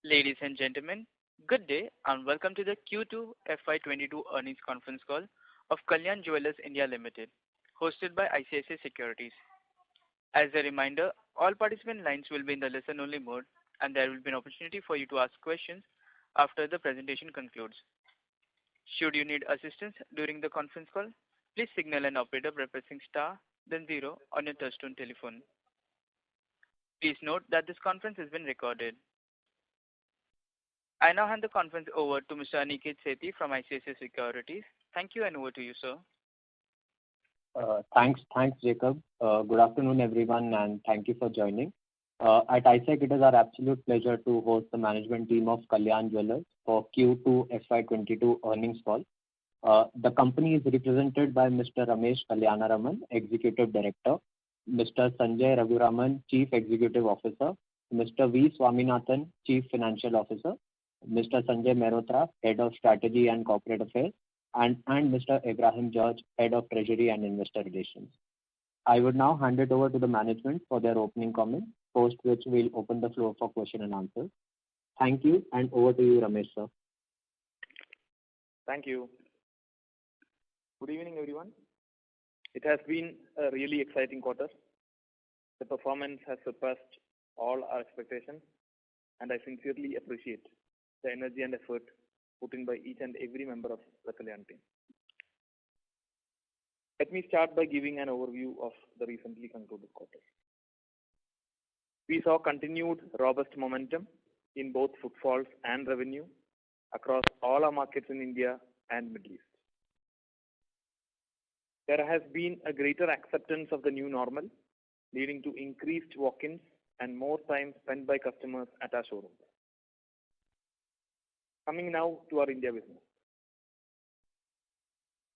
Ladies and gentlemen, good day and welcome to the Q2FY22 Earnings Conference Call of Kalyan Jewellers India Limited, hosted by ICICI Securities. As a reminder, all participant lines will be in the listen-only mode, and there will be an opportunity for you to ask questions after the presentation concludes. Should you need assistance during the conference call, please signal an operator by pressing star, then 0 on your touchtone telephone. Please note that this conference is being recorded. I now hand the conference over to Mr. Aniket Sethi from ICICI Securities. Thank you, and over to you, sir. Thanks, Jacob. Good afternoon, everyone, and thank you for joining. At ISEC, it is our absolute pleasure to host the management team of Kalyan Jewellers for Q2FY22 earnings call. The company is represented by Mr. Ramesh Kalyanaraman, Executive Director, Mr. Sanjay Raghuraman, Chief Executive Officer, Mr. V. Swaminathan, Chief Financial Officer, Mr. Sanjay Mehrotra, Head of Strategy and Corporate Affairs, and Mr. Ibrahim George, Head of Treasury and Investor Relations. I would now hand it over to the management for their opening comments, post which we'll open the floor for question and answers. Thank you, and over to you, Ramesh, sir. Thank you. Good evening, everyone. It has been a really exciting quarter. The performance has surpassed all our expectations, and I sincerely appreciate the energy and effort put in by each and every member of the Kalyan team. Let me start by giving an overview of the recently concluded quarter. We saw continued robust momentum in both footfalls and revenue across all our markets in India and Middle East. There has been a greater acceptance of the new normal, leading to increased walk-ins and more time spent by customers at our showrooms. Coming now to our India business.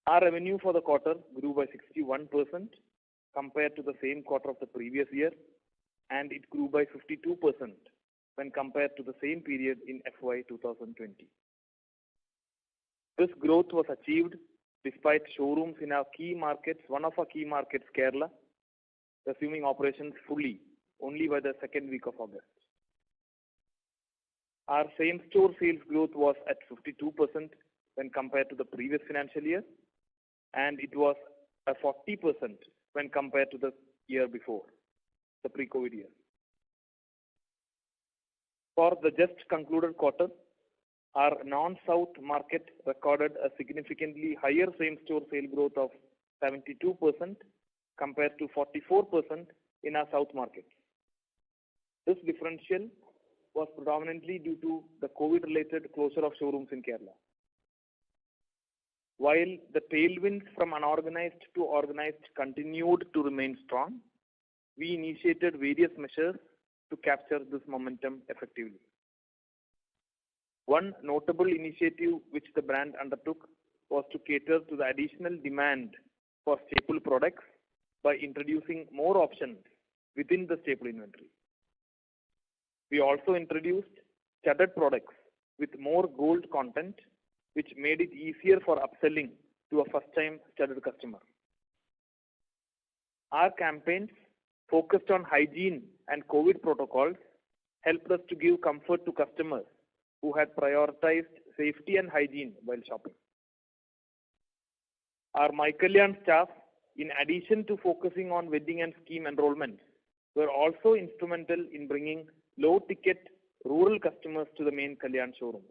Our revenue for the quarter grew by 61% compared to the same quarter of the previous year, and it grew by 52% when compared to the same period in FY 2020. This growth was achieved despite showrooms in our key markets, one of our key markets, Kerala, resuming operations fully only by the second week of August. Our same-store sales growth was at 52% when compared to the previous financial year, and it was at 40% when compared to the year before, the pre-COVID year. For the just concluded quarter, our non-South market recorded a significantly higher same-store sale growth of 72% compared to 44% in our South markets. This differential was predominantly due to the COVID-related closure of showrooms in Kerala. While the tailwinds from unorganized to organized continued to remain strong, we initiated various measures to capture this momentum effectively. One notable initiative which the brand undertook was to cater to the additional demand for staple products by introducing more options within the staple inventory. We also introduced studded products with more gold content, which made it easier for upselling to a first-time studded customer. Our campaigns focused on hygiene and COVID protocols helped us to give comfort to customers who had prioritized safety and hygiene while shopping. Our My Kalyan staff, in addition to focusing on wedding and scheme enrollments, were also instrumental in bringing low-ticket rural customers to the main Kalyan showroom.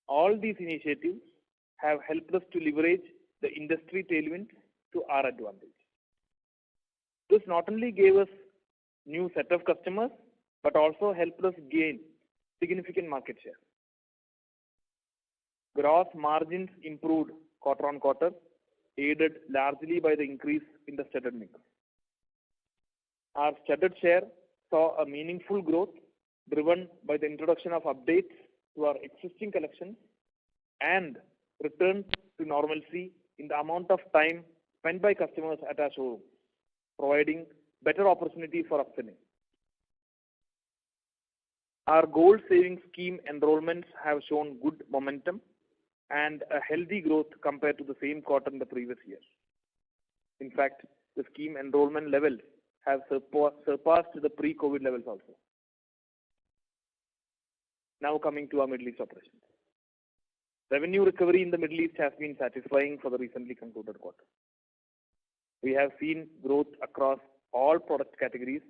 All these initiatives have helped us to leverage the industry tailwinds to our advantage. This not only gave us new set of customers, but also helped us gain significant market share. Gross margins improved quarter on quarter, aided largely by the increase in the studded mix. Our studded share saw a meaningful growth driven by the introduction of updates to our existing collections and return to normalcy in the amount of time spent by customers at our showroom, providing better opportunities for upselling. Our gold savings scheme enrollments have shown good momentum and a healthy growth compared to the same quarter in the previous year. In fact, the scheme enrollment levels have surpassed the pre-COVID levels also. Now coming to our Middle East operations. Revenue recovery in the Middle East has been satisfying for the recently concluded quarter. We have seen growth across all product categories.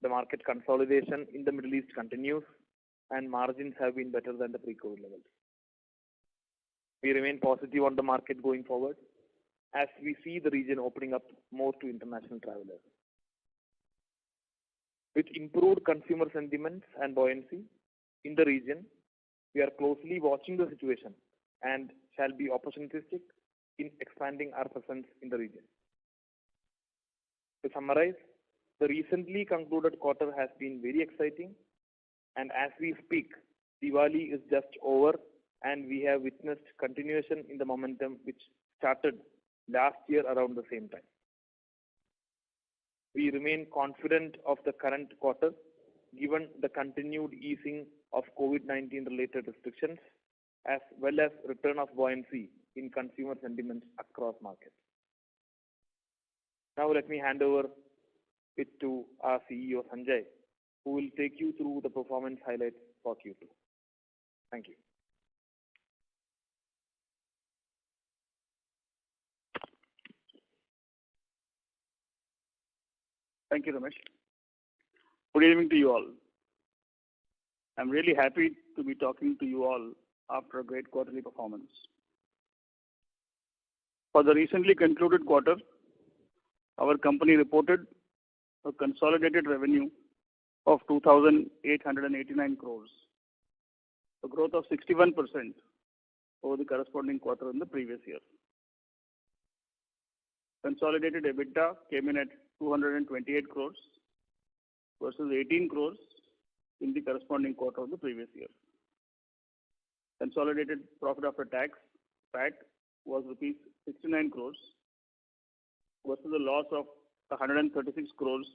The market consolidation in the Middle East continues, and margins have been better than the pre-COVID levels. We remain positive on the market going forward as we see the region opening up more to international travelers. With improved consumer sentiments and buoyancy in the region, we are closely watching the situation and shall be opportunistic in expanding our presence in the region. To summarize, the recently concluded quarter has been very exciting, and as we speak, Diwali is just over and we have witnessed continuation in the momentum which started last year around the same time. We remain confident of the current quarter given the continued easing of COVID-19 related restrictions as well as return of buoyancy in consumer sentiments across markets. Now let me hand over it to our CEO Sanjay, who will take you through the performance highlights for Q2. Thank you. Thank you, Ramesh. Good evening to you all. I'm really happy to be talking to you all after a great quarterly performance. For the recently concluded quarter, our company reported a consolidated revenue of 2,889 crores, a growth of 61% over the corresponding quarter in the previous year. Consolidated EBITDA came in at 228 crores versus 18 crores in the corresponding quarter of the previous year. Consolidated profit after tax, PAT, was rupees 69 crores versus a loss of 136 crores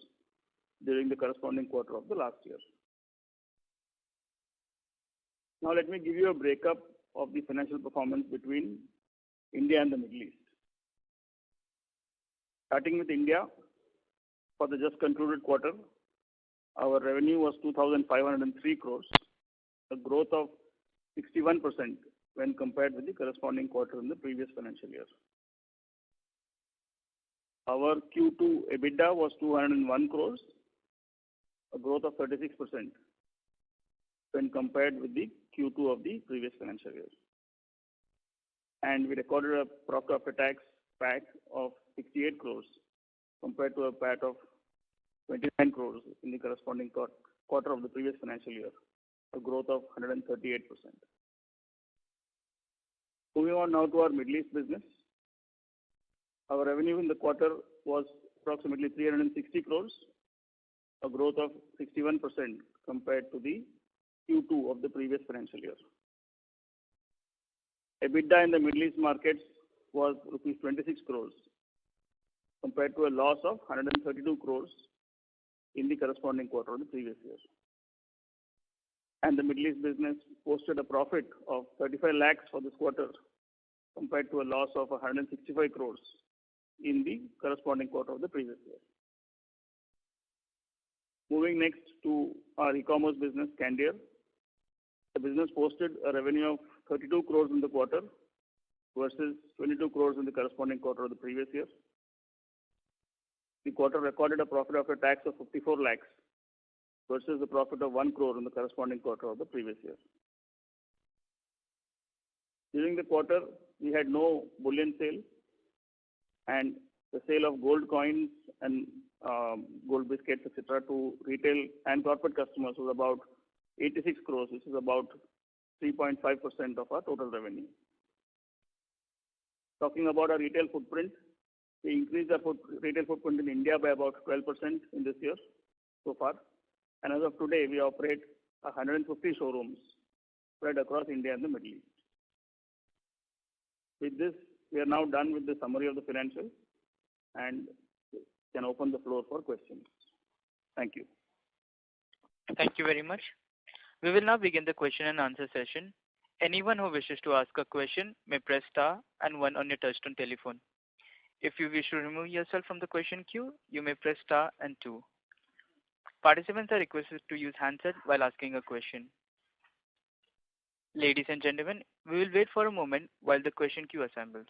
during the corresponding quarter of the last year. Now let me give you a breakup of the financial performance between India and the Middle East. Starting with India, for the just concluded quarter, our revenue was 2,503 crores, a growth of 61% when compared with the corresponding quarter in the previous financial year. Our Q2 EBITDA was 201 crores, a growth of 36% when compared with the Q2 of the previous financial year. And we recorded a profit after tax PAT of 68 crores compared to a PAT of 29 crores in the corresponding quarter of the previous financial year, a growth of 138%. Moving on now to our Middle East business. Our revenue in the quarter was approximately 360 crores, a growth of 61% compared to the Q2 of the previous financial year. EBITDA in the Middle East markets was rupees 26 crores compared to a loss of 132 crores in the corresponding quarter of the previous year. And the Middle East business posted a profit of 35 lakhs for this quarter compared to a loss of 165 crores in the corresponding quarter of the previous year. Moving next to our e-commerce business, Candere. The business posted a revenue of 32 crores in the quarter versus 22 crores in the corresponding quarter of the previous year. The quarter recorded a profit after tax of 54 lakhs versus the profit of 1 crore in the corresponding quarter of the previous year. During the quarter, we had no bullion sale, and the sale of gold coins and gold biscuits, etc., to retail and corporate customers was about 86 crores, which is about 3.5% of our total revenue. Talking about our retail footprint, we increased our retail footprint in India by about 12% in this year so far. And as of today, we operate 150 showrooms spread across India and the Middle East. With this, we are now done with the summary of the financials and can open the floor for questions. Thank you. Thank you very much. We will now begin the question and answer session. Anyone who wishes to ask a question may press star and 1 on your touchtone telephone. If you wish to remove yourself from the question queue, you may press star and 2. Participants are requested to use handset while asking a question. Ladies and gentlemen, we will wait for a moment while the question queue assembles.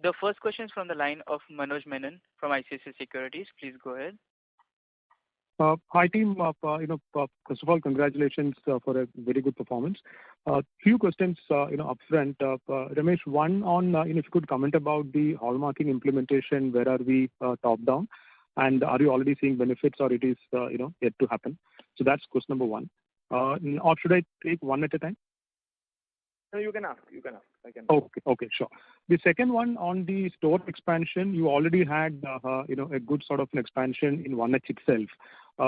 The first question is from the line of Manoj Menon from ICICI Securities. Please go ahead. Hi team. First of all, congratulations for a very good performance. Few questions, upfront. Ramesh, one on if you could comment about the hallmarking implementation. Where are we top down, and are you already seeing benefits, or it is yet to happen? So that's question number one. Or should I take one at a time? No, you can ask. I can. Okay, sure. The second one on the store expansion, you already had a good sort of an expansion in 1H itself.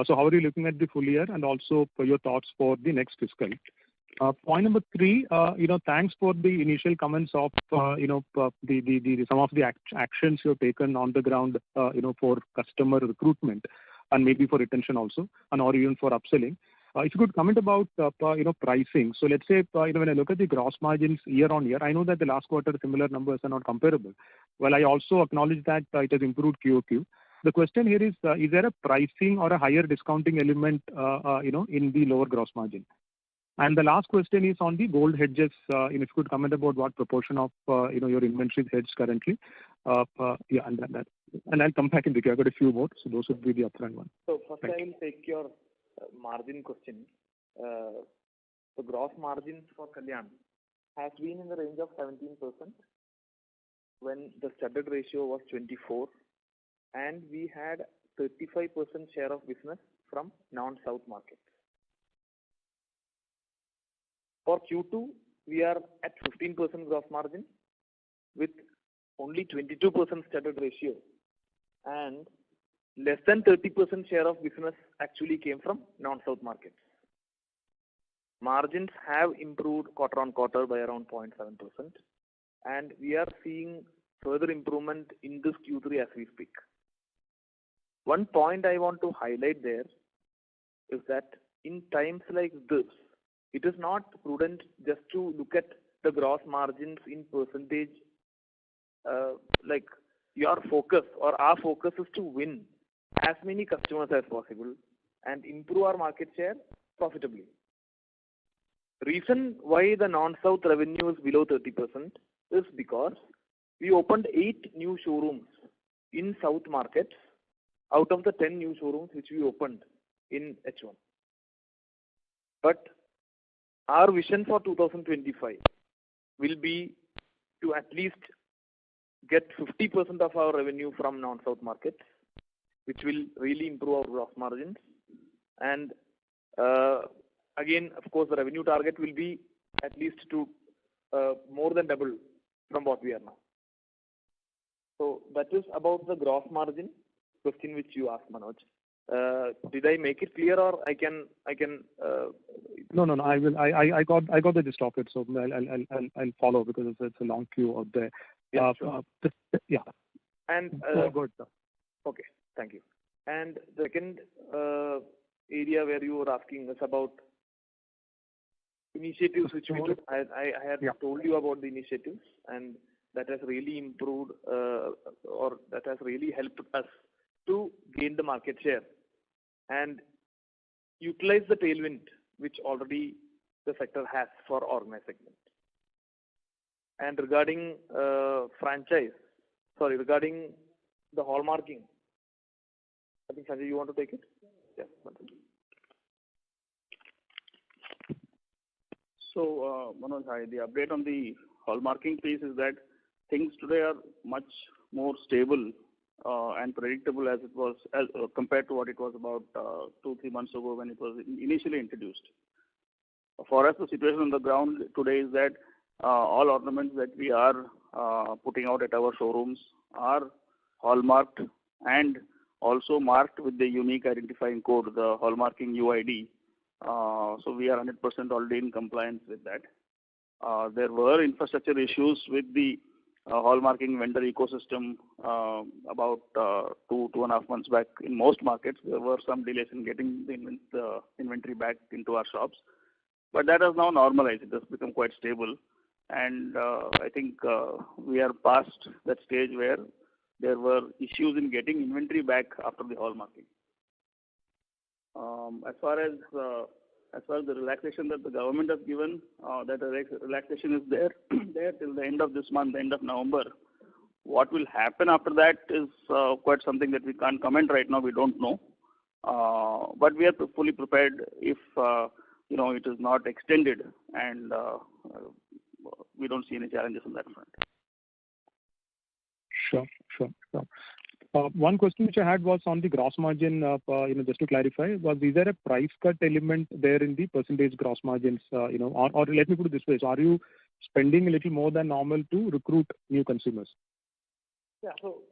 So how are you looking at the full year, and also for your thoughts for the next fiscal? Point number 3, thanks for the initial comments of the some of the actions you have taken on the ground, for customer recruitment and maybe for retention also, and or even for upselling. If you could comment about pricing. So let's say when I look at the gross margins year on year, I know that the last quarter similar numbers are not comparable. Well, I also acknowledge that it has improved QOQ. The question here is there a pricing or a higher discounting element in the lower gross margin? And the last question is on the gold hedges. If you could comment about what proportion of your inventory is hedged currently. And I'll come back in the queue. I've got a few more, so those would be the upfront ones. So first I will take your margin question. The gross margins for Kalyan has been in the range of 17% when the studded ratio was 24, and we had 35% share of business from non-South markets. For Q2, we are at 15% gross margin with only 22% studded ratio, and less than 30% share of business actually came from non-South markets. Margins have improved quarter on quarter by around 0.7%, and we are seeing further improvement in this Q3 as we speak. One point I want to highlight there is that in times like this, it is not prudent just to look at the gross margins in percentage. Like your focus or our focus is to win as many customers as possible and improve our market share profitably. Reason why the non-South revenue is below 30% is because we opened 8 new showrooms in South markets out of the 10 new showrooms which we opened in H1. But our vision for 2025 will be to at least get 50% of our revenue from non-South markets, which will really improve our gross margins. And again, of course, the revenue target will be at least to more than double from what we are now. So that is about the gross margin question which you asked, Manoj. Did I make it clear, or I can? No. I will. I got the gist of it. So I'll follow because it's a long queue out there. Yeah. Sure. And good. Okay. Thank you. And the second area where you were asking is about initiatives which we took. I had told you about the initiatives, and that has really improved or that has really helped us to gain the market share and utilize the tailwind which already the sector has for organized segment. And regarding regarding the hallmarking, I think Sanjay, you want to take it? Yeah. So, Manoj, the update on the hallmarking piece is that things today are much more stable and predictable as it was compared to what it was about 2-3 months ago when it was initially introduced. For us, the situation on the ground today is that all ornaments that we are putting out at our showrooms are hallmarked and also marked with the unique identifying code, the hallmarking UID. So we are 100% already in compliance with that. There were infrastructure issues with the hallmarking vendor ecosystem about 2.5 months back. In most markets, there were some delays in getting the inventory back into our shops. But that has now normalized. It has become quite stable. and I think we are past that stage where there were issues in getting inventory back after the hallmarking. As far as the relaxation that the government has given, that relaxation is there there till the end of this month, end of November. What will happen after that is quite something that we can't comment right now. We don't know, but we are fully prepared if it is not extended, and we don't see any challenges on that front. Sure. One question which I had was on the gross margin. Just to clarify, is there a price cut element there in the percentage gross margins? Or let me put it this way: so are you spending a little more than normal to recruit new consumers? Yeah, so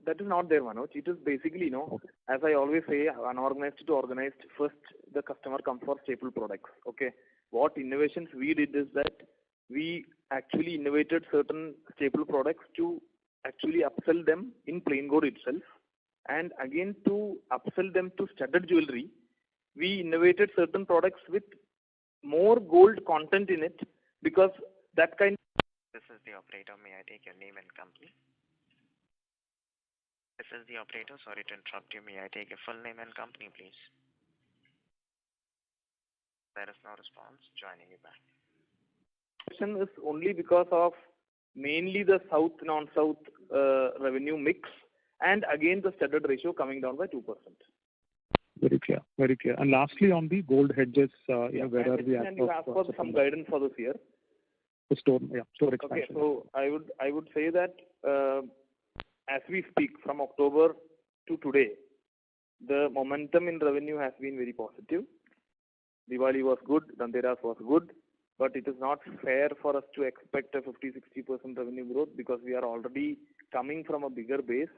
that is not there, Manoj. It is basically, okay, as I always say, unorganized to organized. First, the customer comes for staple products. Okay, what innovations we did is that we actually innovated certain staple products to actually upsell them in plain gold itself, and again to upsell them to studded jewelry, we innovated certain products with more gold content in it, because that kind. This is the operator. May I take your name and company? This is the operator. Sorry to interrupt you. May I take your full name and company, please? There is no response. Joining you back. Is only because of mainly the south non-south revenue mix, and again the studded ratio coming down by 2%. Very clear. And lastly, on the gold hedges, where are we at? And you asked for some guidance for this year. The store expansion. Okay, so I would say that as we speak, from October to today, the momentum in revenue has been very positive. Diwali was good, Dhanteras was good, but it is not fair for us to expect a 50-60% revenue growth because we are already coming from a bigger base.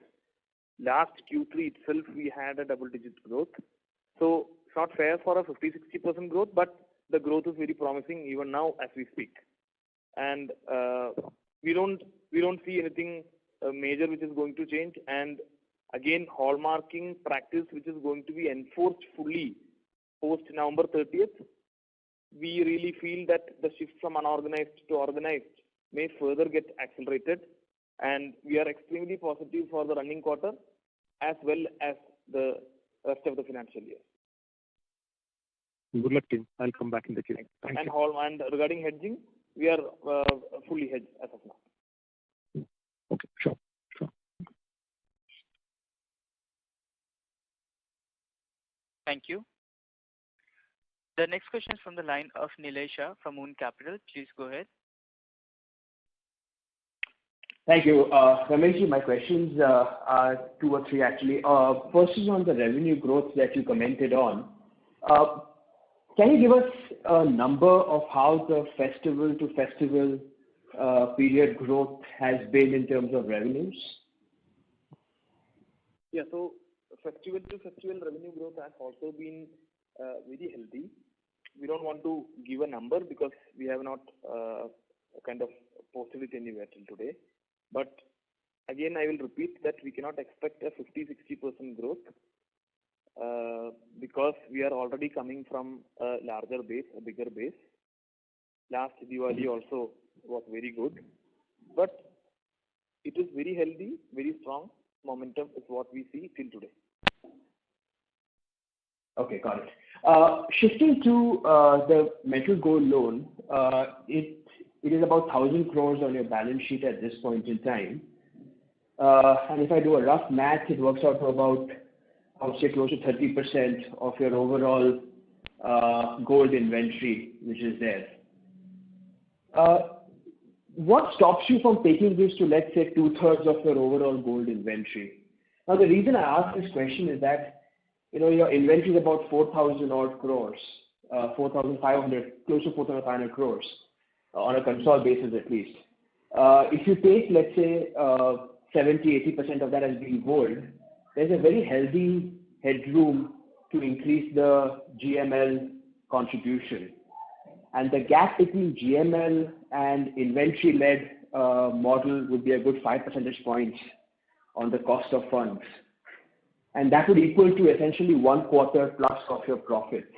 Last Q3 itself, we had a double-digit growth. So it's not fair for a 50-60% growth, but the growth is very promising even now as we speak. And we don't see anything major which is going to change. And again, hallmarking practice which is going to be enforced fully post November 30th. We really feel that the shift from unorganized to organized may further get accelerated, and we are extremely positive for the running quarter as well as the rest of the financial year. Good luck, team. I'll come back in the queue. Thank you. And regarding hedging, we are fully hedged as of now. Okay, sure. Thank you. The next question is from the line of Nilesh from Moon Capital. Please go ahead. Thank you. Ramesh, my questions are two or three actually. First is on the revenue growth that you commented on. Can you give us a number of how the festival to festival period growth has been in terms of revenues? Yeah, so festival to festival revenue growth has also been very healthy. We don't want to give a number because we have not kind of posted it anywhere till today. But again, I will repeat that we cannot expect a 50-60% growth because we are already coming from a larger base, a bigger base. Last Diwali also was very good, but it is very healthy, very strong momentum is what we see till today. Okay, got it. Shifting to the metal gold loan, it is about 1,000 crores on your balance sheet at this point in time. And if I do a rough math, it works out to about, I would say, close to 30% of your overall gold inventory, which is there. What stops you from taking this to, let's say, 2/3 of your overall gold inventory? Now, the reason I ask this question is that your inventory is about 4,000 odd crores, 4,500, close to 4,500 crores on a consolidated basis at least. If you take, let's say, 70-80% of that as being gold, there's a very healthy headroom to increase the GML contribution. And the gap between GML and inventory-led model would be a good 5 percentage points on the cost of funds. And that would equal to essentially 1 quarter plus of your profits.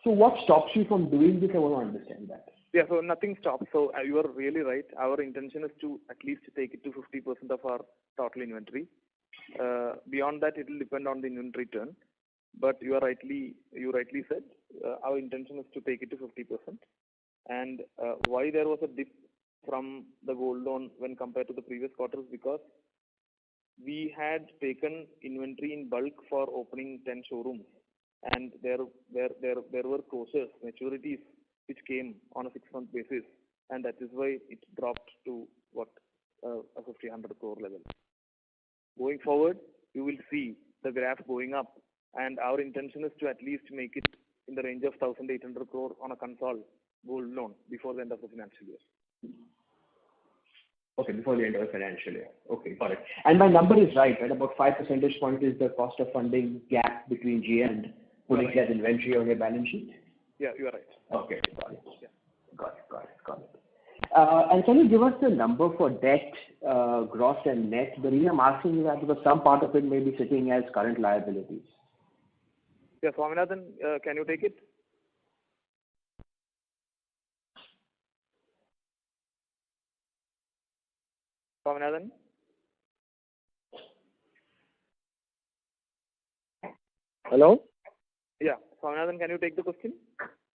So what stops you from doing this? I want to understand that. Yeah, so nothing stops. So you are really right. Our intention is to at least take it to 50% of our total inventory. Beyond that, it will depend on the inventory turn. But you rightly said our intention is to take it to 50%. And why there was a dip from the gold loan when compared to the previous quarters, because we had taken inventory in bulk for opening 10 showrooms, and there were closures, maturities which came on a 6-month basis, and that is why it dropped to a 50-100 crore level. Going forward, you will see the graph going up, and our intention is to at least make it in the range of 1,800 crore on a Concall gold loan before the end of the financial year. Okay, before the end of the financial year. Okay, got it. And my number is right? About 5 percentage point is the cost of funding gap between G and putting that inventory on your balance sheet? Yeah, you are right. Okay, got it. Yeah. Got it. And can you give us the number for debt, gross and net? The reason I'm asking you that because some part of it may be sitting as current liabilities. Yeah, Swaminathan, can you take it? Swaminathan? Hello? Yeah, Swaminathan, can you take the question?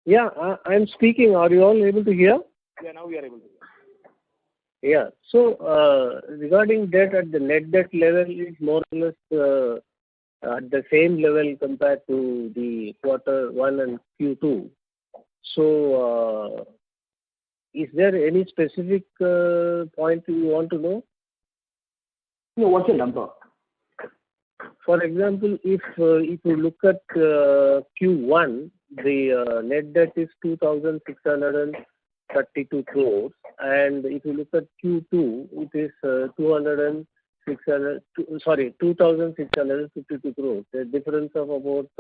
Yeah, I'm speaking. Are you all able to hear? Yeah, now we are able to hear. Yeah. So, regarding debt at the net debt level is more or less at the same level compared to the quarter 1 and Q2. So, is there any specific point you want to know? No, what's the number? For example, if you look at Q1, the net debt is 2,632 crores, and if you look at Q2, it is 2,652 crores. A difference of about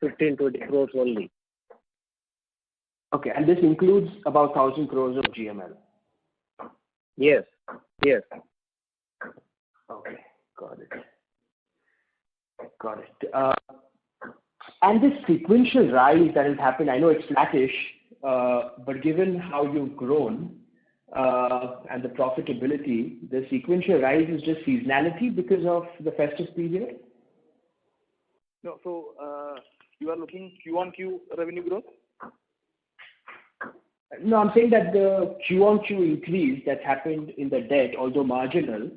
15-20 crores only. Okay, and this includes about 1,000 crores of GML. Yes. Okay, got it. And this sequential rise that has happened, I know it's flattish, but given how you've grown and the profitability, the sequential rise is just seasonality because of the festive period? No, so you are looking Q-on-Q revenue growth? No, I'm saying that the Q-on-Q increase that happened in the debt, although marginal,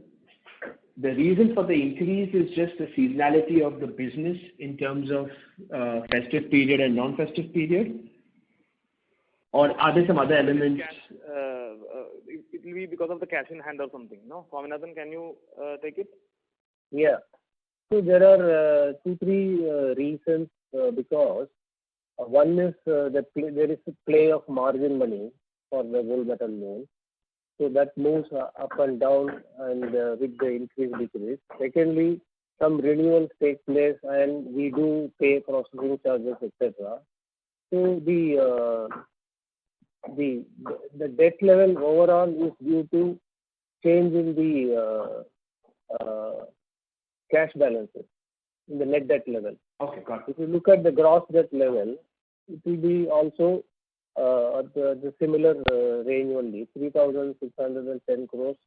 the reason for the increase is just the seasonality of the business in terms of festive period and non-festive period? Or are there some other elements? It will be because of the cash in hand or something, no? Swaminathan, can you take it? Yeah. So there are 2-3 reasons because one is there is a play of margin money for the gold metal loan. So that moves up and down and with the increase decrease. Secondly, some renewals take place and we do pay processing charges, etc. So the debt level overall is due to change in the cash balances in the net debt level. Okay, got it. If you look at the gross debt level, it will be also at the similar range only, 3,610 crores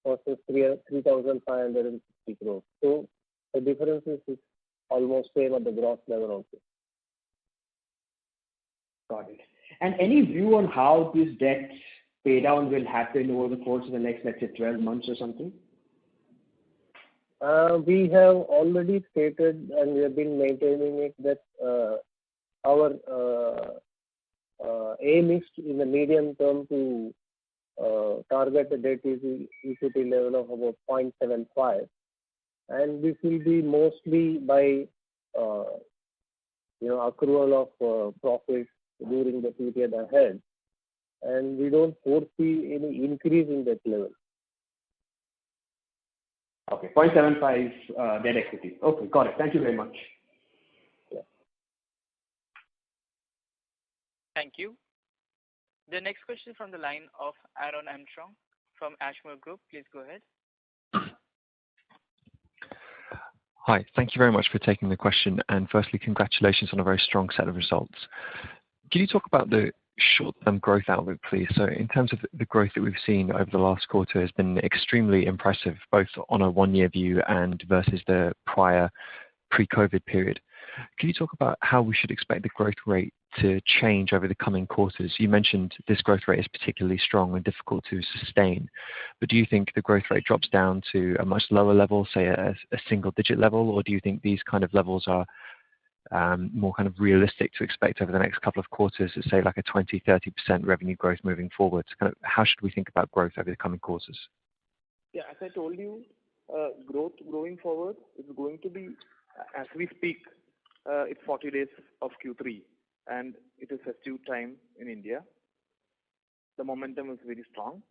versus 3,560 crores. So the difference is almost same at the gross level also. Got it. And any view on how this debt pay down will happen over the course of the next, let's say, 12 months or something? We have already stated and we have been maintaining it that our aim is in the medium term to target the debt equity level of about 0.75, and this will be mostly by accrual of profits during the period ahead, and we don't foresee any increase in that level. Okay, 0.75 debt equity. Okay, got it. Thank you very much. Yeah. Thank you. The next question from the line of Aaron Armstrong from Ashmore Group. Please go ahead. Hi, thank you very much for taking the question, and firstly, congratulations on a very strong set of results. Can you talk about the short-term growth outlook, please? So in terms of the growth that we've seen over the last quarter has been extremely impressive, both on a one-year view and versus the prior pre-COVID period. Can you talk about how we should expect the growth rate to change over the coming quarters? You mentioned this growth rate is particularly strong and difficult to sustain, but do you think the growth rate drops down to a much lower level, say a single-digit level, or do you think these kind of levels are more kind of realistic to expect over the next couple of quarters, to say like a 20-30% revenue growth moving forward? Kind of how should we think about growth over the coming quarters? Yeah, as I told you, growth going forward is going to be, as we speak, it's 40 days of Q3 and it is festive time in India. The momentum is very strong,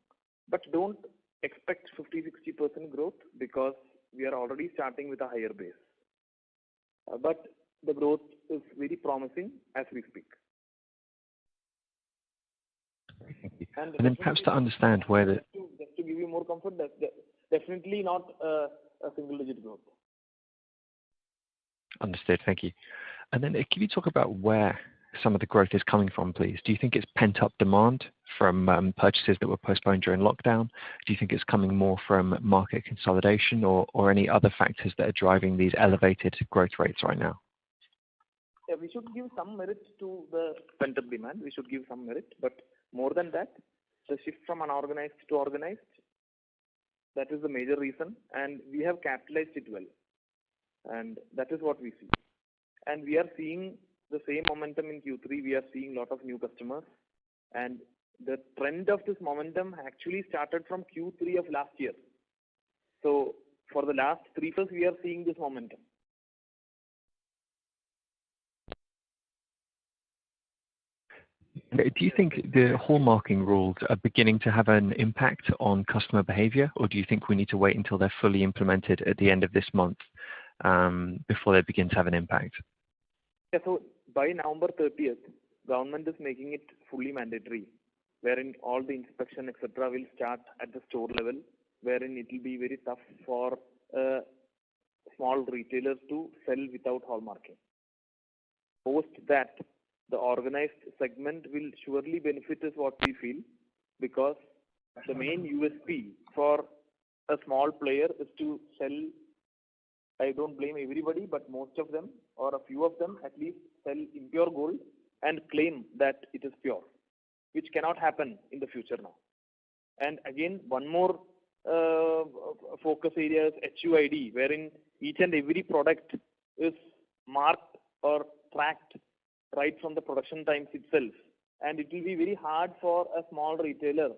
but don't expect 50-60% growth because we are already starting with a higher base. But the growth is very promising as we speak. Thank you. And then perhaps to understand where the... Just to give you more comfort, that's definitely not a single-digit growth. Understood. Thank you. And then can you talk about where some of the growth is coming from, please? Do you think it's pent-up demand from purchases that were postponed during lockdown? Do you think it's coming more from market consolidation or any other factors that are driving these elevated growth rates right now? Yeah, we should give some merit to the pent-up demand. We should give some merit, but more than that, the shift from unorganized to organized, that is the major reason, and we have capitalized it well. And that is what we see. And we are seeing the same momentum in Q3. We are seeing a lot of new customers. And the trend of this momentum actually started from Q3 of last year. So for the last 3 years, we are seeing this momentum. Do you think the hallmarking rules are beginning to have an impact on customer behavior, or do you think we need to wait until they're fully implemented at the end of this month before they begin to have an impact? Yeah, so by November 30th, government is making it fully mandatory, wherein all the inspection, etc., will start at the store level, wherein it will be very tough for small retailers to sell without hallmarking. Post that, the organized segment will surely benefit is what we feel, because the main USP for a small player is to sell, I don't blame everybody, but most of them, or a few of them at least, sell impure gold and claim that it is pure, which cannot happen in the future now. And again, one more focus area is HUID, wherein each and every product is marked or tracked right from the production times itself. And it will be very hard for a small retailer.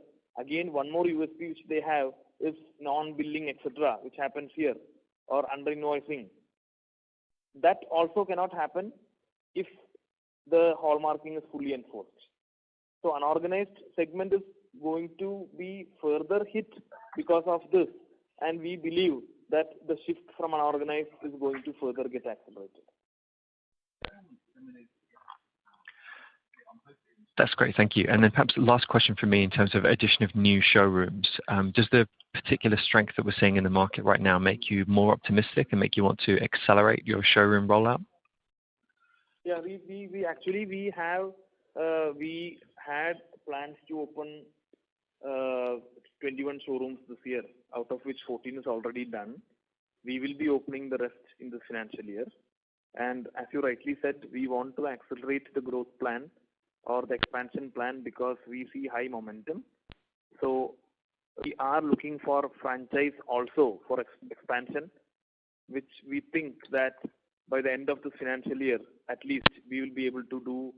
Again, one more USP which they have is non-billing, etc., which happens here, or under-invoicing. That also cannot happen if the hallmarking is fully enforced. So unorganized segment is going to be further hit because of this, and we believe that the shift from unorganized is going to further get accelerated. That's great, thank you. And then perhaps the last question for me in terms of addition of new showrooms. Does the particular strength that we're seeing in the market right now make you more optimistic and make you want to accelerate your showroom rollout? Yeah, we had plans to open 21 showrooms this year, out of which 14 is already done. We will be opening the rest in this financial year. And as you rightly said, we want to accelerate the growth plan or the expansion plan because we see high momentum. So we are looking for franchise also for expansion, which we think that by the end of this financial year, at least we will be able to do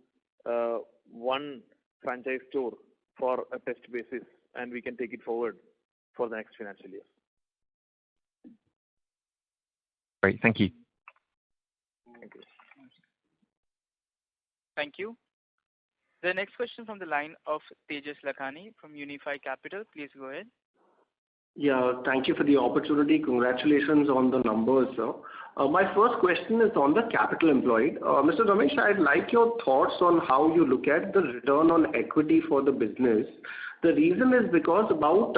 one franchise store for a test basis, and we can take it forward for the next financial year. Great, thank you. Thank you. Thank you. The next question from the line of Tejas Lakhani from Unifi Capital. Please go ahead. Yeah, thank you for the opportunity. Congratulations on the numbers, sir. My first question is on the capital employed. Mr. Ramesh, I'd like your thoughts on how you look at the return on equity for the business. The reason is because about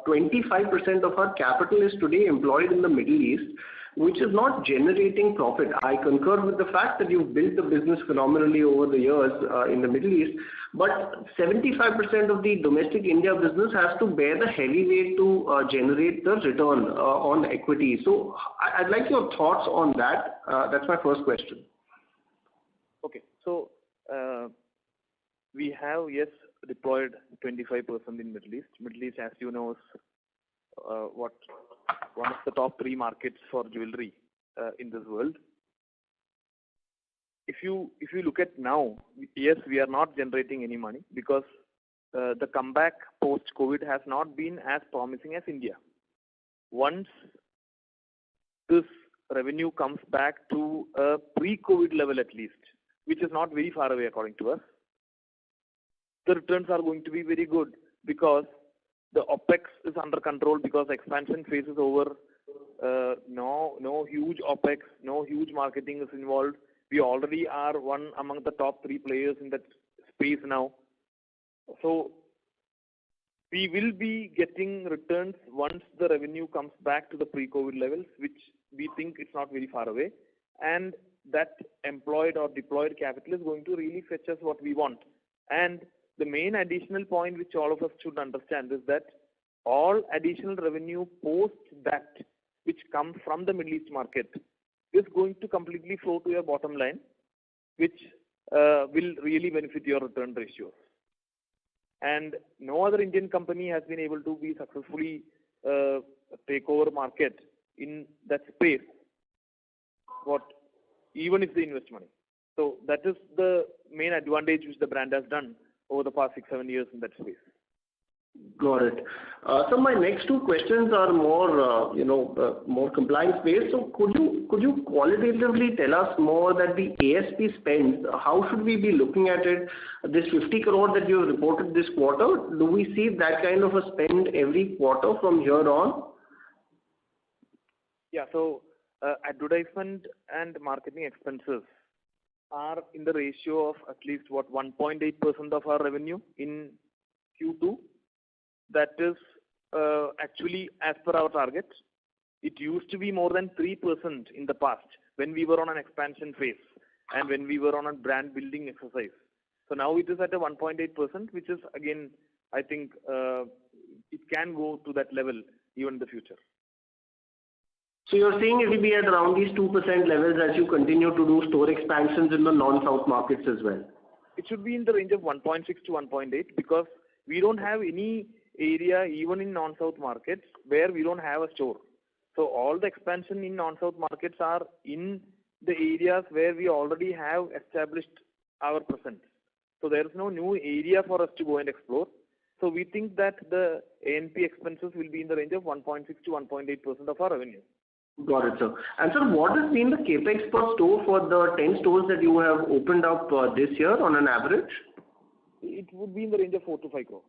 25% of our capital is today employed in the Middle East, which is not generating profit. I concur with the fact that you've built the business phenomenally over the years in the Middle East, but 75% of the domestic India business has to bear the heavy weight to generate the return on equity. So I'd like your thoughts on that. That's my first question. Okay, so we have, yes, deployed 25% in Middle East. Middle East, as you know, is one of the top 3 markets for jewelry in this world. If you look at now, yes, we are not generating any money because the comeback post-COVID has not been as promising as India. Once this revenue comes back to a pre-COVID level at least, which is not very far away according to us, the returns are going to be very good because the OPEX is under control because expansion phase is over. No huge OPEX, no huge marketing is involved. We already are one among the top 3 players in that space now. So we will be getting returns once the revenue comes back to the pre-COVID levels, which we think it's not very far away. And that employed or deployed capital is going to really fetch us what we want. And the main additional point which all of us should understand is that all additional revenue post that which comes from the Middle East market is going to completely flow to your bottom line, which will really benefit your return ratios. And no other Indian company has been able to be successfully take over market in that space, even if they invest money. So that is the main advantage which the brand has done over the past 6-7 years in that space. Got it. So my next 2 questions are more, more compliance based. So could you qualitatively tell us more that the ASP spends, how should we be looking at it? This 50 crore that you have reported this quarter, do we see that kind of a spend every quarter from here on? Yeah, so advertisement and marketing expenses are in the ratio of at least 1.8% of our revenue in Q2. That is actually as per our target. It used to be more than 3% in the past when we were on an expansion phase and when we were on a brand building exercise. So now it is at a 1.8%, which is again, I think it can go to that level even in the future. So you're saying it will be at around these 2% levels as you continue to do store expansions in the non-South markets as well? It should be in the range of 1.6 to 1.8 because we don't have any area even in non-South markets where we don't have a store. So all the expansion in non-South markets are in the areas where we already have established our presence. So there is no new area for us to go and explore. So we think that the A&P expenses will be in the range of 1.6 to 1.8% of our revenue. Got it, sir. And sir, what has been the capex per store for the 10 stores that you have opened up this year on an average? It would be in the range of 4 to 5 crores.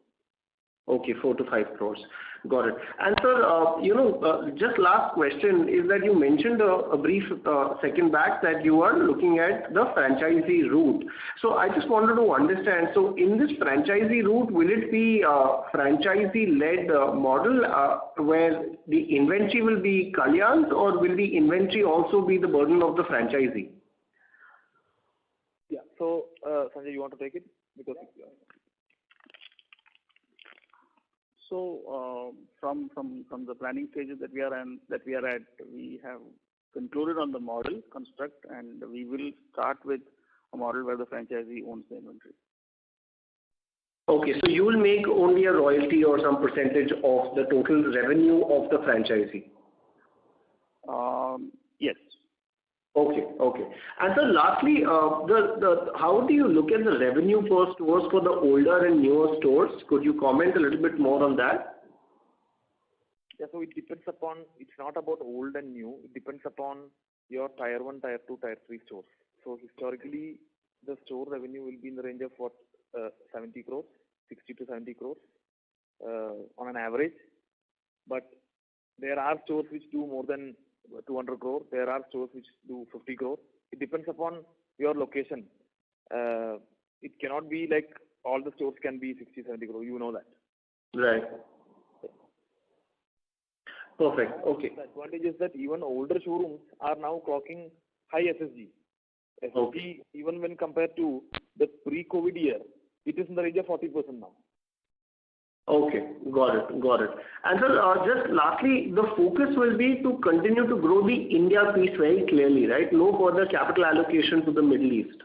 Okay, 4 to 5 crores. Got it. And sir, just last question is that you mentioned a brief second back that you are looking at the franchisee route. So I just wanted to understand, so in this franchisee route, will it be a franchisee-led model where the inventory will be Kalyan's, or will the inventory also be the burden of the franchisee? Yeah, so Sanjay, you want to take it? Because So from the planning stages that we are at, we have concluded on the model construct, and we will start with a model where the franchisee owns the inventory. Okay, so you will make only a royalty or some percentage of the total revenue of the franchisee? Yes. Okay. And so lastly, how do you look at the revenue per stores for the older and newer stores? Could you comment a little bit more on that? Yeah, so it depends upon, it's not about old and new, it depends upon your tier 1, tier 2, tier 3 stores. So historically, the store revenue will be in the range of 70 crores, 60 to 70 crores on an average. But there are stores which do more than 200 crore. There are stores which do 50 crore. It depends upon your location. It cannot be like all the stores can be 60, 70 crore. You know that. Right. Perfect. Okay. The advantage is that even older showrooms are now clocking high SSG. SSG, even when compared to the pre-COVID year, it is in the range of 40% now. Okay, got it. And sir, just lastly, the focus will be to continue to grow the India piece very clearly, right? No further capital allocation to the Middle East.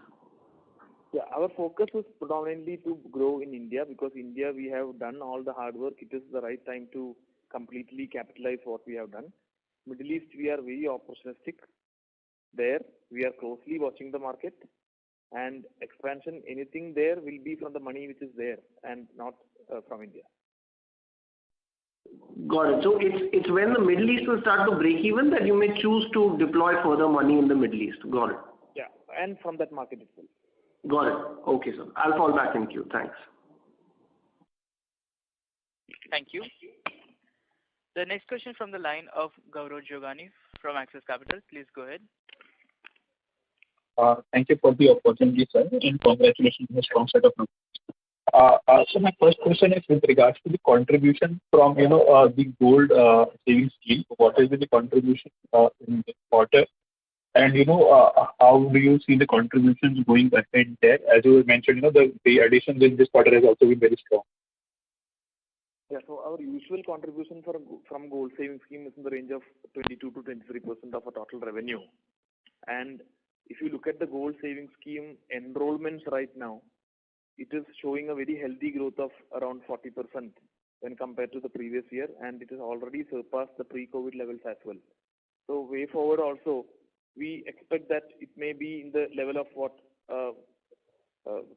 Yeah, our focus is predominantly to grow in India, because India we have done all the hard work. It is the right time to completely capitalize what we have done. Middle East, we are very opportunistic. There, we are closely watching the market, and expansion, anything there will be from the money which is there and not from India. Got it. So it's when the Middle East will start to break even that you may choose to deploy further money in the Middle East. Got it. Yeah, and from that market itself. Got it. Okay, sir. I'll fall back in queue. Thanks. Thank you. The next question from the line of Gaurav Jogani from Axis Capital. Please go ahead. Thank you for the opportunity, sir, and congratulations on a strong set of numbers. So my first question is with regards to the contribution from the gold savings scheme. What is the contribution in this quarter, and how do you see the contributions going ahead there? As you mentioned, the additions in this quarter has also been very strong. Yeah, so our usual contribution from gold saving scheme is in the range of 22 to 23% of our total revenue. And if you look at the gold saving scheme enrollments right now, it is showing a very healthy growth of around 40% when compared to the previous year, and it has already surpassed the pre-COVID levels as well. So way forward also, we expect that it may be in the level of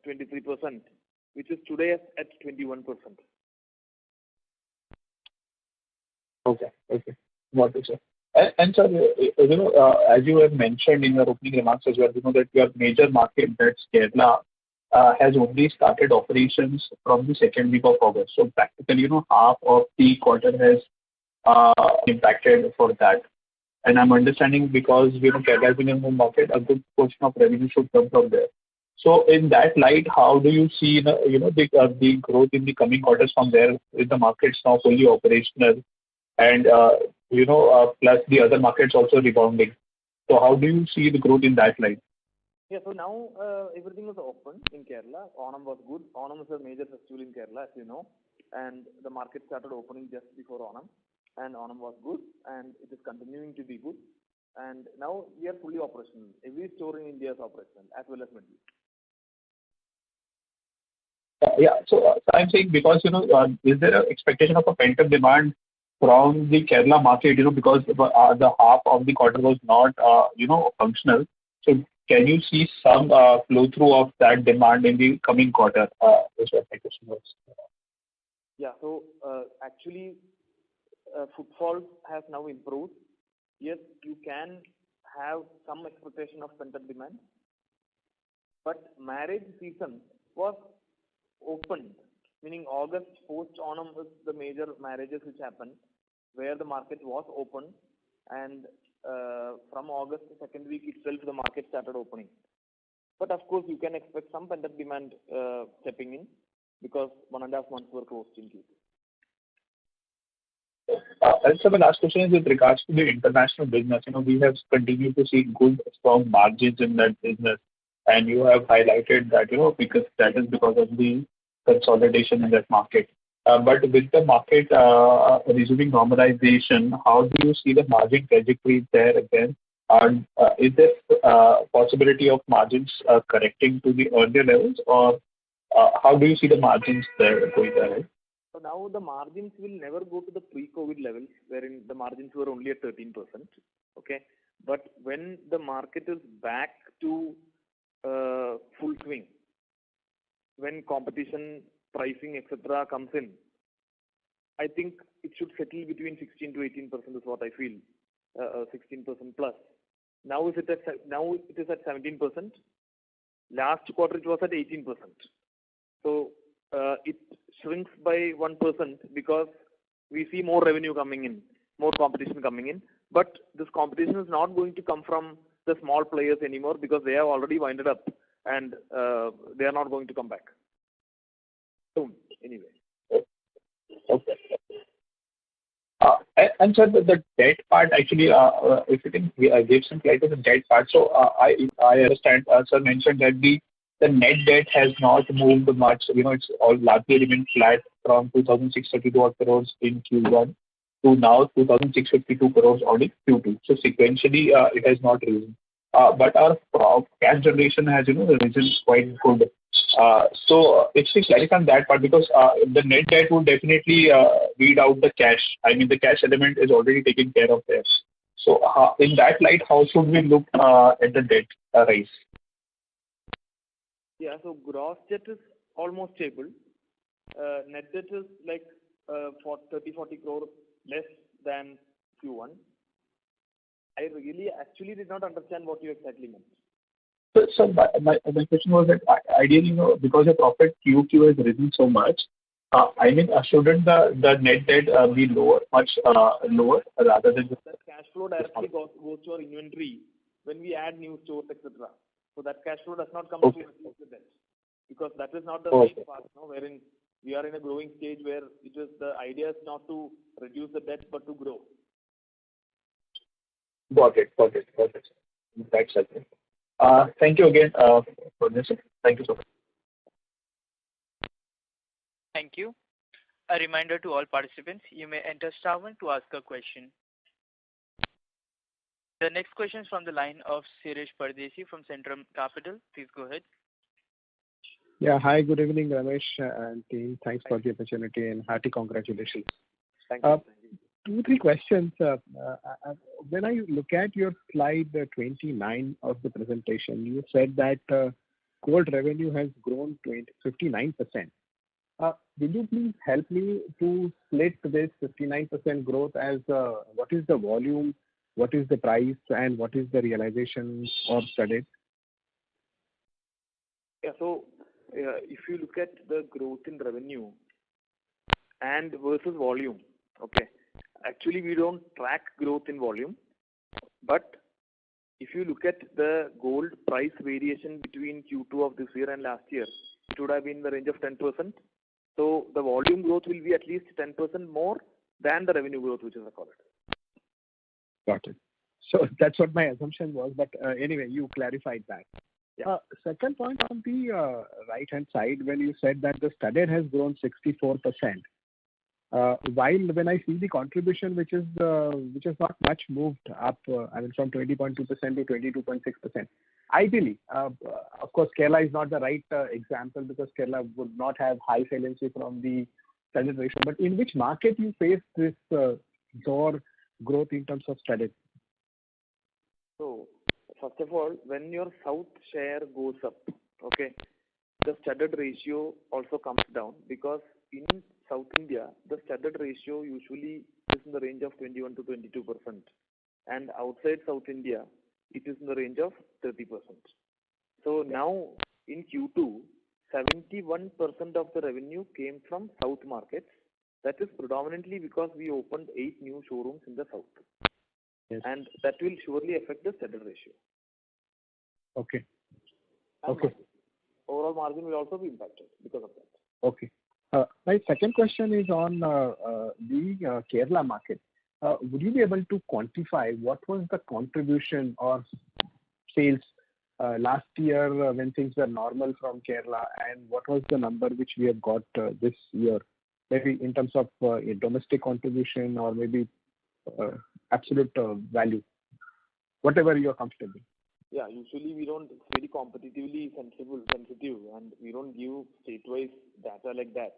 23%, which is today at 21%. Okay. Got it, sir. And sir, as you have mentioned in your opening remarks as well, that your major market, that's Kerala, has only started operations from the second week of August. So practically, half of the quarter has impacted for that. And I'm understanding because Kerala has been a home market, a good portion of revenue should come from there. So in that light, how do you see the growth in the coming quarters from there with the markets now fully operational, and plus the other markets also rebounding? So how do you see the growth in that light? Yeah, so now everything is open in Kerala. Onam was good. Onam is a major festival in Kerala, as you know, and the market started opening just before Onam, and Onam was good, and it is continuing to be good. And now we are fully operational. Every store in India is operational, as well as Middle East. Yeah, so I'm saying because, is there an expectation of a pent-up demand from the Kerala market, because the half of the quarter was not, functional. So can you see some flow-through of that demand in the coming quarter? Is what my question was. Yeah, so actually, footfall has now improved. Yes, you can have some expectation of pent-up demand, but marriage season was opened, meaning August post-Onam was the major marriages which happened, where the market was open, and from August, the second week itself, the market started opening. But of course, you can expect some pent-up demand stepping in, because 1.5 months were closed in Q2. And so my last question is with regards to the international business. We have continued to see good, strong margins in that business, and you have highlighted that, because that is because of the consolidation in that market. But with the market resuming normalization, how do you see the margin trajectory there again? And is there possibility of margins correcting to the earlier levels, or how do you see the margins there going ahead? So now the margins will never go to the pre-COVID levels, wherein the margins were only at 13%. Okay, but when the market is back to full swing, when competition, pricing, etc. comes in, I think it should settle between 16 to 18% is what I feel, 16% plus. Now it is at 17%. Last quarter it was at 18%. So it shrinks by 1% because we see more revenue coming in, more competition coming in. But this competition is not going to come from the small players anymore, because they have already winded up, and they are not going to come back soon anyway. Okay. And sir, the debt part actually, if you can give some clarity on the debt part. So I understand, sir mentioned that the net debt has not moved much. It's all largely remained flat from 2,632 odd crores in Q1 to now 2,652 crores on in Q2. So sequentially, it has not risen. But our cash generation has, risen quite good. So if you clarify on that part, because the net debt would definitely weed out the cash. I mean, the cash element is already taken care of there. So in that light, how should we look at the debt rise? Yeah, so gross debt is almost stable. Net debt is like for 30-40 crore less than Q1. I really actually did not understand what you exactly meant. So my question was that ideally, because your profit QQ has risen so much, I mean, shouldn't the net debt be lower, much lower rather than that cash flow directly goes to your inventory when we add new stores, etc. So that cash flow does not come to reduce the debt, because that is not the main part, wherein we are in a growing stage where it is the idea is not to reduce the debt but to grow. Got it. That's helpful. Thank you again for this. Thank you so much. Thank you. A reminder to all participants, you may enter star one to ask a question. The next question is from the line of Sirish Pardesi from Centrum Capital. Please go ahead. Yeah, hi, good evening, Ramesh and team. Thanks for the opportunity and hearty congratulations. Thank you. 2-3 questions. When I look at your slide 29 of the presentation, you said that gold revenue has grown 59%. Will you please help me to split this 59% growth as what is the volume, what is the price, and what is the realization or studded? Yeah, so if you look at the growth in revenue and versus volume, okay, actually we don't track growth in volume, but if you look at the gold price variation between Q2 of this year and last year, it would have been in the range of 10%. So the volume growth will be at least 10% more than the revenue growth which is recorded. Got it. So that's what my assumption was, but anyway, you clarified that. Yeah. Second point on the right-hand side, when you said that the studded has grown 64%, while when I see the contribution which is not much moved up, I mean from 20.2% to 22.6%. Ideally, of course, Kerala is not the right example because Kerala would not have high saliency from the studded ratio. But in which market you face this door growth in terms of studded? So first of all, when your south share goes up, okay, the studded ratio also comes down, because in South India, the studded ratio usually is in the range of 21 to 22%. And outside South India, it is in the range of 30%. So now in Q2, 71% of the revenue came from South markets. That is predominantly because we opened 8 new showrooms in the South. Yes. And that will surely affect the studded ratio. Okay. And okay. Overall margin will also be impacted because of that. Okay. My second question is on the Kerala market. Would you be able to quantify what was the contribution or sales last year when things were normal from Kerala, and what was the number which we have got this year? Maybe in terms of a domestic contribution or maybe absolute value, whatever you are comfortable. Yeah, usually we don't, it's very competitively sensitive, and we don't give state-wise data like that.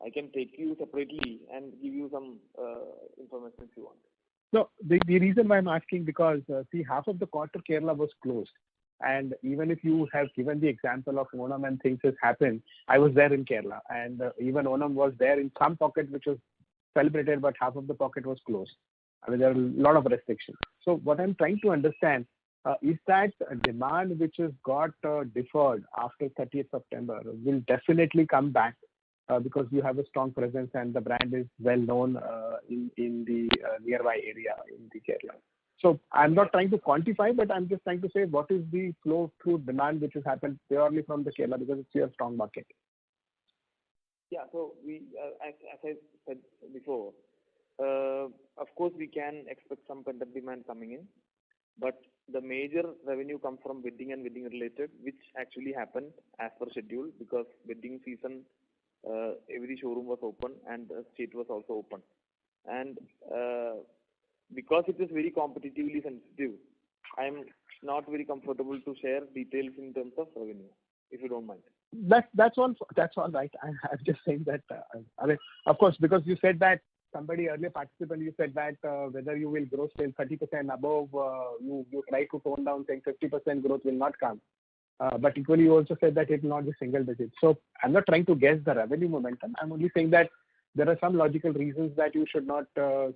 I can take you separately and give you some information if you want. No, the reason why I'm asking, because see, half of the quarter Kerala was closed, and even if you have given the example of Onam and things has happened, I was there in Kerala, and even Onam was there in some pocket which was celebrated, but half of the pocket was closed. I mean, there are a lot of restrictions. So what I'm trying to understand is that demand which has got deferred after 30th September will definitely come back because you have a strong presence and the brand is well known in the nearby area in the Kerala. So I'm not trying to quantify, but I'm just trying to say what is the flow through demand which has happened purely from the Kerala, because it's a strong market. Yeah, so we, as I said before, of course, we can expect some pent-up demand coming in, but the major revenue comes from wedding and wedding related, which actually happened as per schedule because wedding season, every showroom was open and the state was also open. And because it is very competitively sensitive, I am not very comfortable to share details in terms of revenue, if you don't mind. That's all right. I'm just saying that, I mean, of course, because you said that somebody earlier participant, you said that whether you will grow sales 30% above, you try to tone down saying 50% growth will not come. But equally, you also said that it will not be single digit. So I'm not trying to guess the revenue momentum. I'm only saying that there are some logical reasons that you should not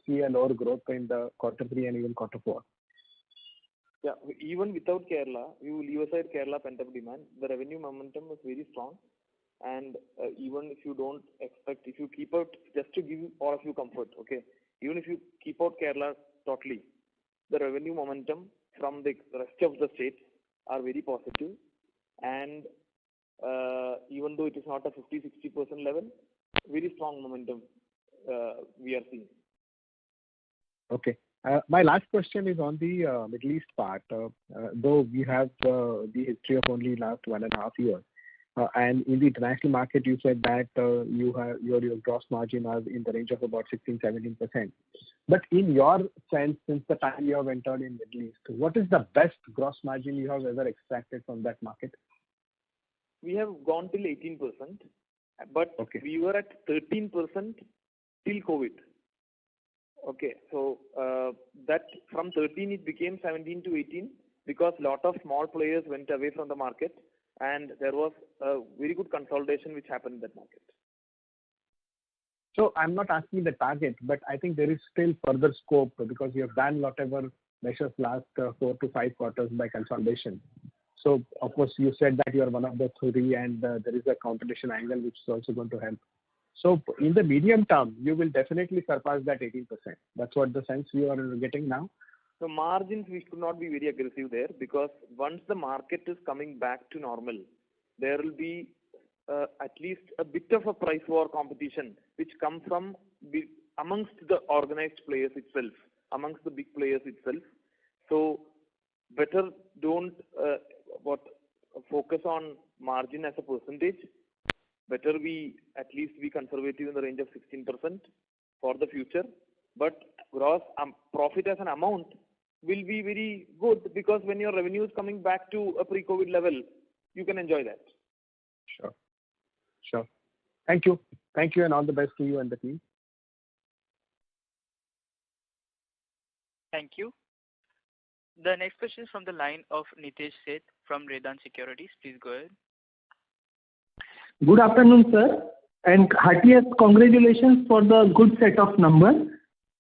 see a lower growth in the quarter 3 and even quarter 4. Yeah, even without Kerala, you leave aside Kerala pent-up demand, the revenue momentum was very strong. And even if you don't expect, if you keep out, just to give all of you comfort, okay, even if you keep out Kerala totally, the revenue momentum from the rest of the states are very positive. And even though it is not a 50-60% level, very strong momentum we are seeing. Okay. My last question is on the Middle East part. Though we have the history of only last 1.5 years, and in the international market, you said that you have your gross margin are in the range of about 16-17%. But in your sense, since the time you have entered in Middle East, what is the best gross margin you have ever extracted from that market? We have gone till 18%, but we were at 13% till COVID. Okay, so that from 13 it became 17 to 18 because a lot of small players went away from the market and there was a very good consolidation which happened in that market. So I'm not asking the target, but I think there is still further scope because you have done whatever measures last 4 to 5 quarters by consolidation. So of course you said that you are one of the 3 and there is a competition angle which is also going to help. So in the medium term, you will definitely surpass that 18%. That's what the sense you are getting now? So margins, we should not be very aggressive there because once the market is coming back to normal, there will be at least a bit of a price war competition which comes from amongst the organized players itself, amongst the big players itself. So better don't focus on margin as a percentage. Better we at least be conservative in the range of 16% for the future. But gross profit as an amount will be very good because when your revenue is coming back to a pre-COVID level, you can enjoy that. Sure. Thank you and all the best to you and the team. Thank you. The next question is from the line of Nitesh Seth from Redan Securities. Please go ahead. Good afternoon, sir, and heartiest congratulations for the good set of numbers.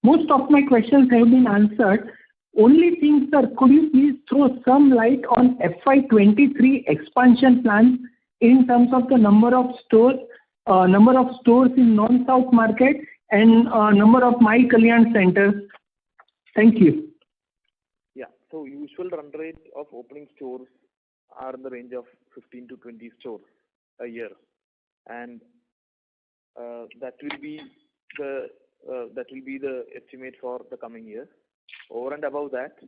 Most of my questions have been answered. Only thing, sir, could you please throw some light on FY23 expansion plans in terms of the number of stores in non-South market and number of My Kalyan centers? Thank you. Yeah, so usual run rate of opening stores are in the range of 15 to 20 stores a year. And that will be the estimate for the coming year. Over and above that,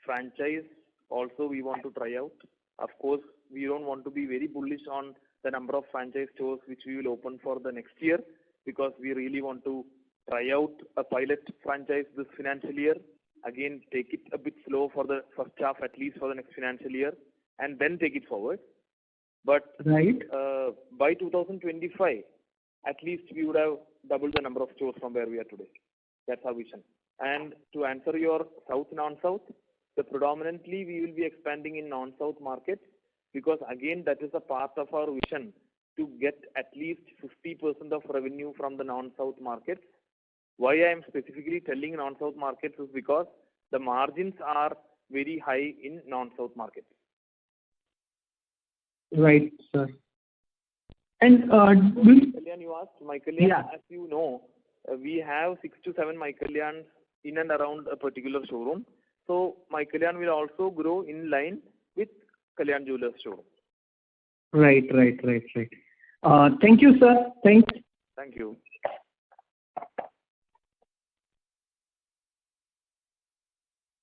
franchise also we want to try out. Of course, we don't want to be very bullish on the number of franchise stores which we will open for the next year because we really want to try out a pilot franchise this financial year. Again, take it a bit slow for the first half, at least for the next financial year, and then take it forward. But by 2025, at least we would have doubled the number of stores from where we are today. That's our vision. And to answer your South, non-South, predominantly we will be expanding in non-South markets because again that is a part of our vision to get at least 50% of revenue from the non-South markets. Why I am specifically telling non-South markets is because the margins are very high in non-South markets. Right, sir. And Kalyan, you asked My Kalyan. Yeah. As you know, we have 6 to 7 My Kalyans in and around a particular showroom. So My Kalyan will also grow in line with Kalyan Jewellers showroom. Right. Thank you, sir. Thanks. Thank you.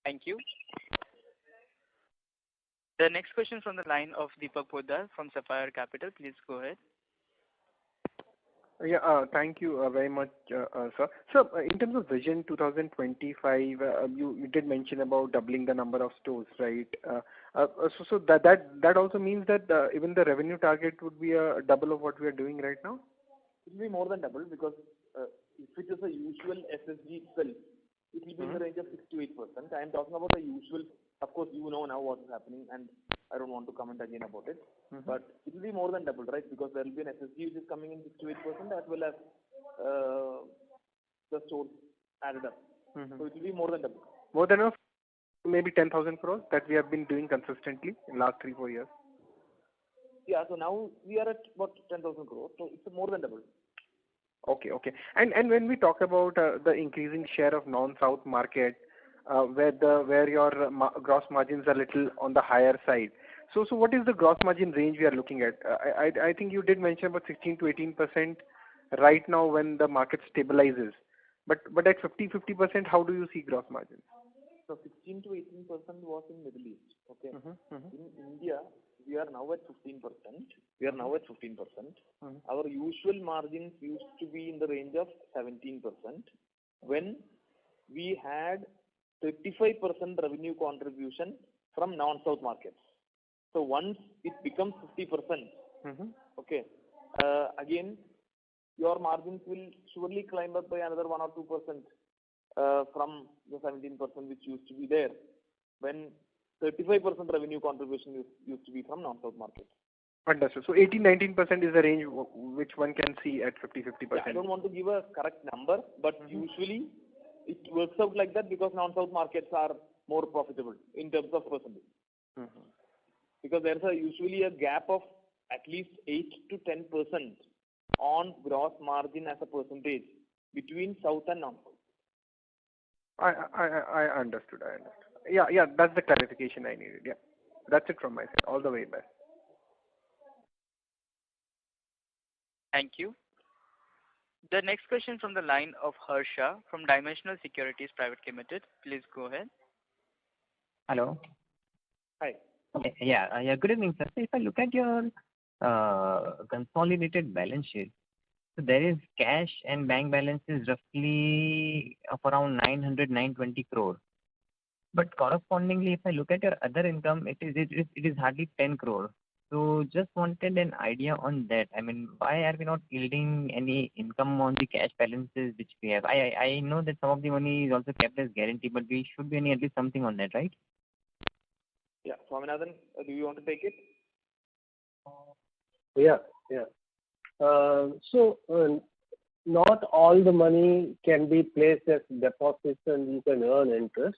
Thank you. The next question from the line of Deepak Poddar from Sapphire Capital. Please go ahead. Yeah, thank you very much, sir. So, in terms of Vision 2025, you did mention about doubling the number of stores, right? So that also means that even the revenue target would be a double of what we are doing right now? It will be more than double because if it is a usual SSG itself, it will be in the range of 6 to 8%. I am talking about the usual. Of course, you know now what is happening, and I don't want to comment again about it. But it will be more than double, right? Because there will be an SSG which is coming in 6 to 8%, as well as the stores added up. So it will be more than double. More than enough, maybe 10,000 crores that we have been doing consistently in last 3-4 years. Yeah. So now we are at about 10,000 crores. So it's more than double. Okay. And when we talk about the increasing share of non-South market, where your gross margins are little on the higher side. So what is the gross margin range we are looking at? I think you did mention about 16 to 18% right now when the market stabilizes. But at 50%, how do you see gross margins? So 16 to 18% was in Middle East. Okay. In India, we are now at 15%. Our usual margins used to be in the range of 17% when we had 35% revenue contribution from non-South markets. So once it becomes 50%, okay, again, your margins will surely climb up by another 1 or 2% from the 17% which used to be there when 35% revenue contribution used to be from non-South markets. Understood. So 18-19% is the range which one can see at 50-50%. Yeah, I don't want to give a correct number, but usually it works out like that because non-South markets are more profitable in terms of percentage. Because there's usually a gap of at least 8 to 10% on gross margin as a percentage between South and non-South. I understood. Yeah, that's the clarification I needed. Yeah, that's it from my side. All the way best. Thank you. The next question from the line of Harsha from Dimensional Securities Private Limited. Please go ahead. Hello. Hi. Okay. Yeah. Good evening, sir. So if I look at your consolidated balance sheet, so there is cash and bank balances roughly of around 920 crore. But correspondingly, if I look at your other income, it is hardly 10 crore. So just wanted an idea on that. I mean, why are we not yielding any income on the cash balances which we have? I know that some of the money is also kept as guarantee, but we should be earning at least something on that, right? Yeah. Swaminathan, do you want to take it? Yeah. So not all the money can be placed as deposits and you can earn interest.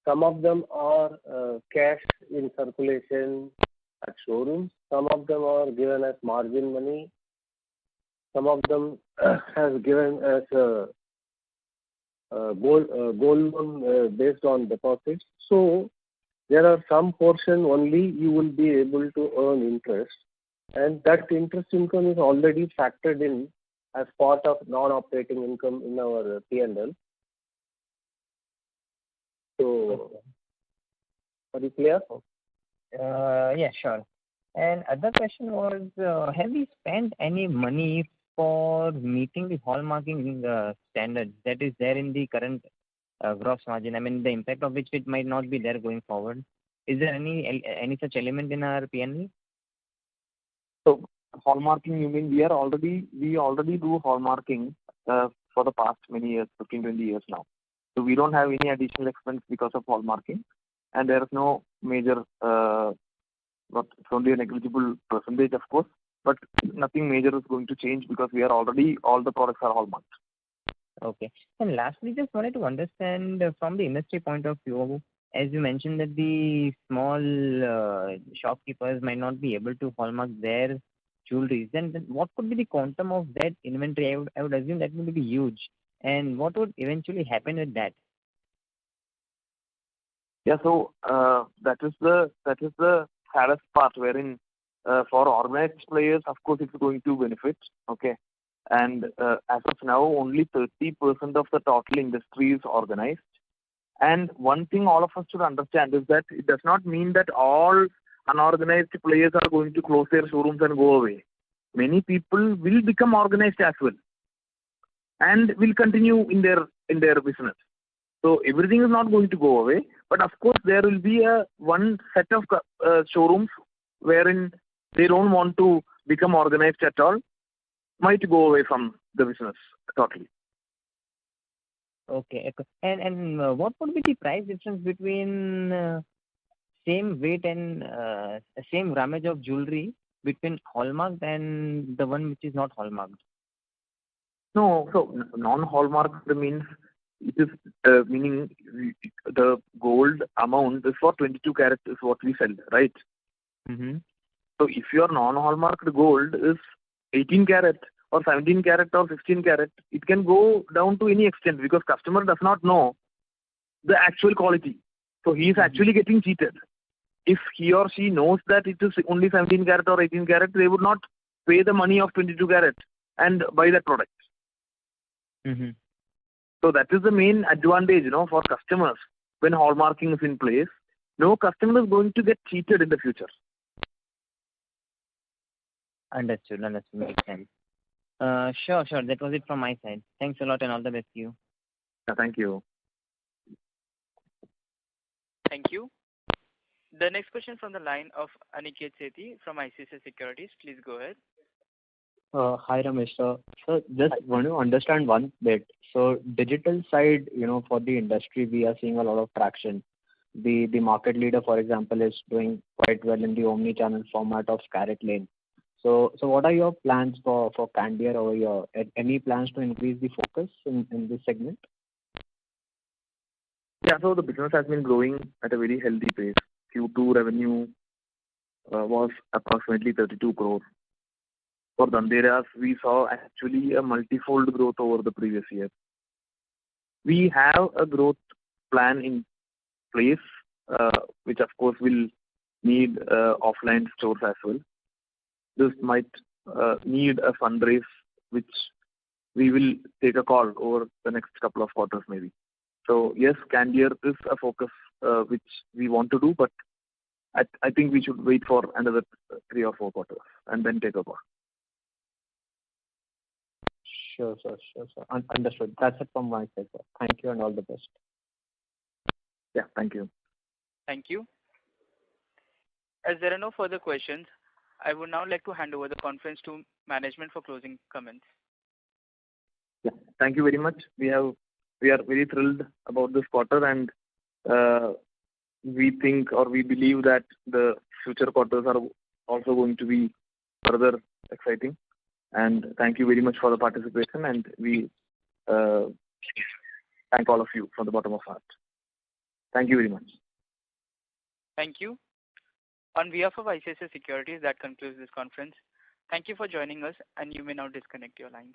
Some of them are cash in circulation at showrooms. Some of them are given as margin money. Some of them has given as gold loan based on deposits. So there are some portion only you will be able to earn interest, and that interest income is already factored in as part of non-operating income in our P&L. So, are you clear? Yeah, sure. And other question was, have we spent any money for meeting the hallmarking standards that is there in the current gross margin? I mean, the impact of which it might not be there going forward. Is there any such element in our P&L? So hallmarking, you mean we already do hallmarking for the past many years, 15-20 years now. So we don't have any additional expense because of hallmarking, and there is no major, it's only a negligible percentage, of course, but nothing major is going to change because we are already, all the products are hallmarked. Okay. And lastly, just wanted to understand from the industry point of view, as you mentioned that the small shopkeepers might not be able to hallmark their jewelry, then what could be the quantum of that inventory? I would assume that would be huge. And what would eventually happen with that? Yeah, so that is the saddest part, wherein for organized players, of course, it's going to benefit. Okay, and as of now, only 30% of the total industry is organized, And one thing all of us should understand is that it does not mean that all unorganized players are going to close their showrooms and go away. Many people will become organized as well and will continue in their business. So everything is not going to go away, but of course there will be one set of showrooms wherein they don't want to become organized at all, might go away from the business totally. Okay. And what would be the price difference between same weight and same grammage of jewelry between hallmarked and the one which is not hallmarked? No, so non-hallmarked means it is meaning the gold amount is for 22 carats is what we sell, right? Mm-hmm. So if your non-hallmarked gold is 18 carat or 17 carat or 16 carat, it can go down to any extent because customer does not know the actual quality. So he is actually getting cheated. If he or she knows that it is only 17 carat or 18 carat, they would not pay the money of 22 carat and buy that product. Mm-hmm. So that is the main advantage, for customers when hallmarking is in place. No customer is going to get cheated in the future. Understood. Makes sense. Sure. That was it from my side. Thanks a lot and all the best to you. Thank you. Thank you. The next question from the line of Aniket Sethi from ICICI Securities. Please go ahead. Hi, Ramesh. Sir, just want to understand one bit. So digital side, for the industry, we are seeing a lot of traction. The market leader, for example, is doing quite well in the omni-channel format of CaratLane. So what are your plans for Candere over here? Any plans to increase the focus in this segment? Yeah, so the business has been growing at a very healthy pace. Q2 revenue was approximately 32 crores. For Dhanteras, we saw actually a multifold growth over the previous year. We have a growth plan in place, which of course will need offline stores as well. This might need a fundraise, which we will take a call over the next couple of quarters maybe. So yes, Candere is a focus which we want to do, but I think we should wait for another 3 or 4 quarters and then take a call. Sure, sir. Understood. That's it from my side, sir. Thank you and all the best. Yeah, thank you. Thank you. As there are no further questions, I would now like to hand over the conference to management for closing comments. Yeah, thank you very much. We are very thrilled about this quarter, and we think or we believe that the future quarters are also going to be further exciting. And thank you very much for the participation, and we thank all of you from the bottom of our heart. Thank you very much. Thank you. On behalf of ICICI Securities, that concludes this conference. Thank you for joining us, and you may now disconnect your lines.